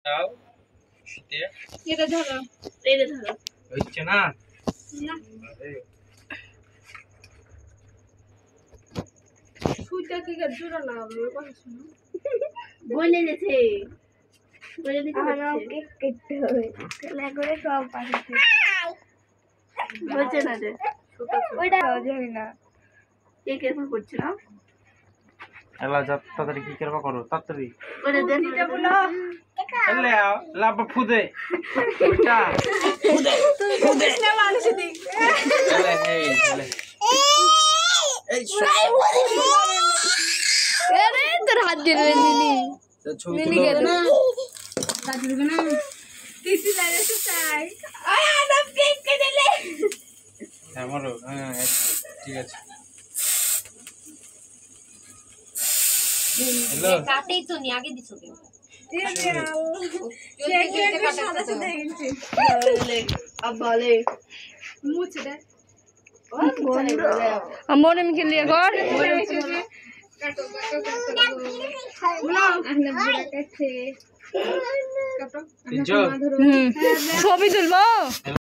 দাও শীতে এটা ধরো হচ্ছে না সুইটা কি করে জোড়া লাগাবো কথা শুনো বলে দিতে আমার কেক কেটে হবে তাহলে করে সব পাঠিয়ে বলছে না যে ওইটা জানি না কেক এখন করছে না এলা যত তাড়াতাড়ি কি করবা করো তাড়াতাড়ি ওরে দেন এটা বলো এলে লাভ ফুদে ওটা ফুদে না মানুষ দিক এলে এলে এই আরে তোর হাত দিয়ে নিনি ছবি নিনি তুলো গেল দাদু না কিসি লাগাছে তাই আয় না কেক কেটে লে আমারও হ্যাঁ ঠিক আছে হ্যালো কাটেই তো নি আগে দিছো কেন বলে মুছে দে মনে মিখে লিয়ে কর তিনশো ছবি তুলবো